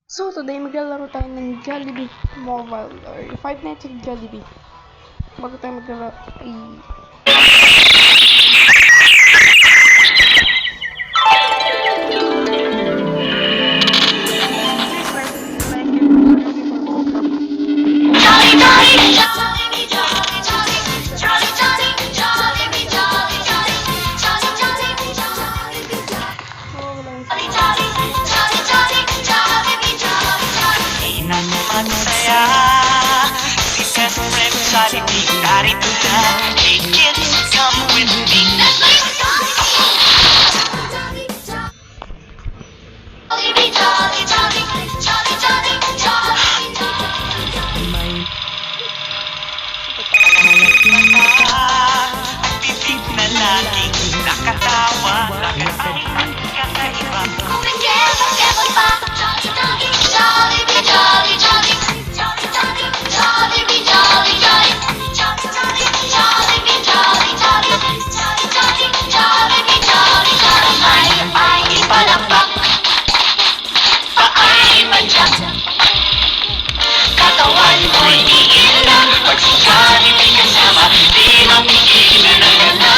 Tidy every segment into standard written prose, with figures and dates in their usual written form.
So today maglalaro tayo ng Jollibee Mobile or Five Nights at Jollibee. Bago tayo maglalaro ay... Saya si best friend Jollibee, narito na. Hey kids, come with me. Jollibee, Jolly, Jolly, Jolly, Jolly, Jolly. May malaking mata at bibig na laging nakatawa. Nakatay at kakaiba. Kung nag-level pa, Jolly, Jolly, Jollibee, Jolly, Jolly. Katawan ko'y tigil na pag si Jollibee kasama, di mapigilan ang gana.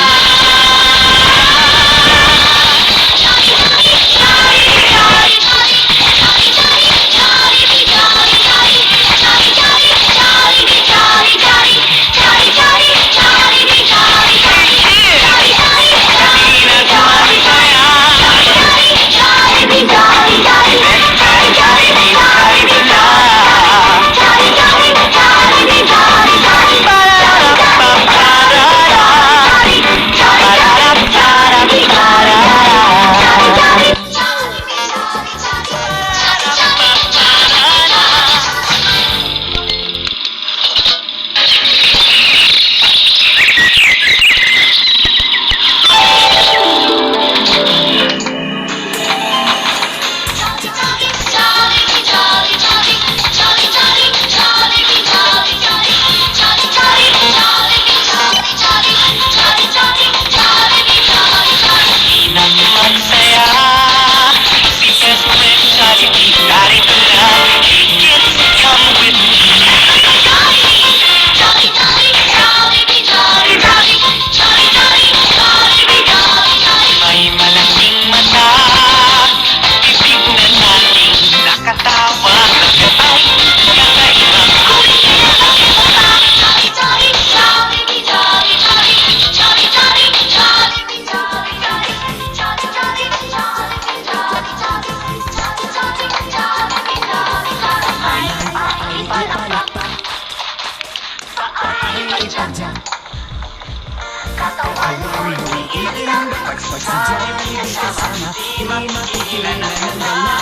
Katawan ko'y tigil na pag si Jollibee kasama, di mapigilan ang gana.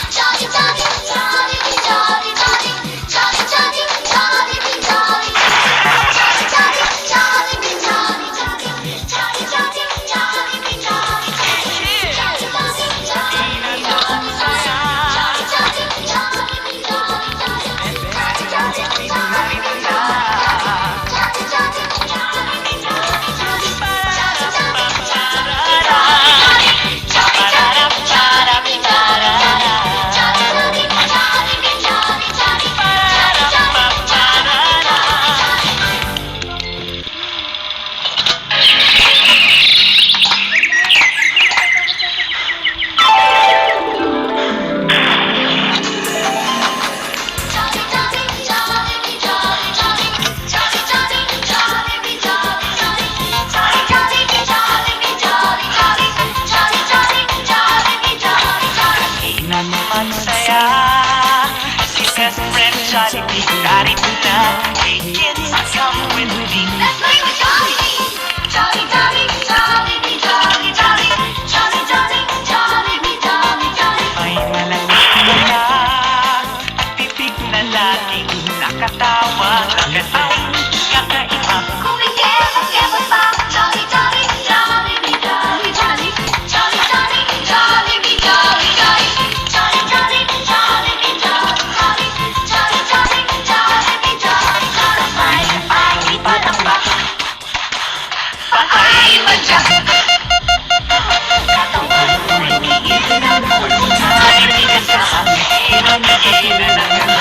Jolly, Jolly, Jollibee, Jolly, Jolly, Jolly, Jolly, Jollibee, Jolly, Jolly, Jolly, Jollibee, Jolly, Jolly, Jolly, Jolly, Jollibee, Jolly, Jolly, Jolly, Jollibee, Saya si best friend Jollibee, narito na. Hey kids, come with me. Let's play with Jollibee. Jolly, Jolly, Jollibee, Jolly, Jolly, Jolly, Jolly, Jollibee, Jolly, Jolly. May malaking mata at bibig na laging nakatawa. Nakatay, kakaiba. Kung nag-level pa, Jolly, Jolly, Jollibee, Jolly, Jolly, Jolly, Jolly, Jollibee, Jolly, Jolly. Jolly, Jolly, Jollibee, Jolly, Jolly, Jolly, Jolly, Jollibee, Magkakita ng ganda.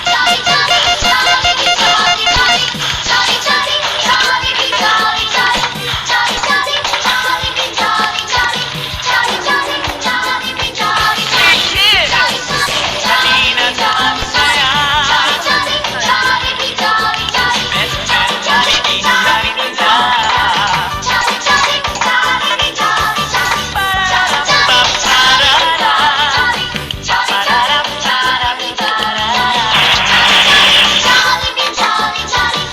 Jolly, jolly, Jollibee, jolly, jolly. Jolly, jolly, Jollibee, jolly, jolly. Jolly, jolly, Jollibee, jolly, jolly. Jolly, jolly, Jollibee, jolly, jolly. Jolly, jolly, Jollibee, jolly, jolly. Jolly, jolly, Jollibee, jolly, jolly. Jolly, jolly, Jollibee, jolly, jolly. Jolly, jolly, Jollibee, jolly, jolly. Jolly, jolly, Jollibee, jolly, jolly. Jolly, jolly, Jollibee,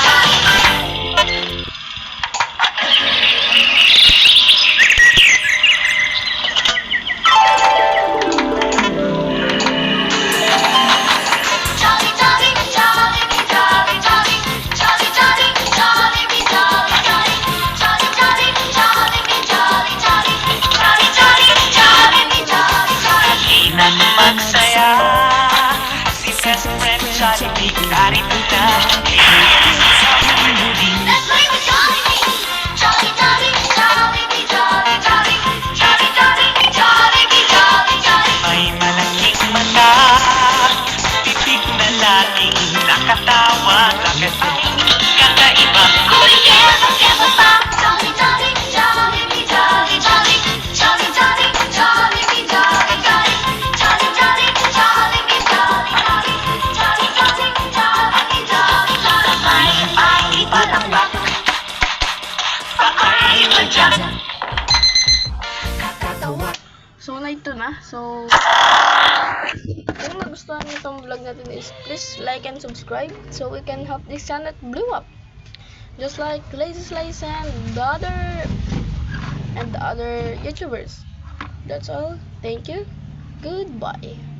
jolly, jolly. Jolly, jolly, Jollibee, jolly, jolly. Jolly, jolly, Jollibee, jolly, jolly. Jolly, jolly, Jollibee, jolly, jolly. Jolly, jolly, Jollibee, jolly, jolly. Hinang magsaya, si best friend Jollibee, narito na. Let's play with Jollibee! Jolly, jolly, Jollibee, jolly, jolly. Jolly, jolly, Jollibee, jolly, jolly. May malaking mata, titig na laging nakatawa. Bakit ay kakaiba? Kulitin ang kebo pa. Jolly, jolly, Jollibee, jolly, jolly. Jolly, jolly, Jollibee, jolly, jolly. Jolly, jolly, Jollibee, jolly, jolly. Jolly, jolly, Jollibee, jolly, jolly. May patalak, paay madyan. Kakatawa. So, na ito na. So, kung nagustuhan niyo itong vlog natin is please like and subscribe so we can help this channel blow up. Just like Lazy Slice and the other YouTubers. That's all. Thank you. Goodbye.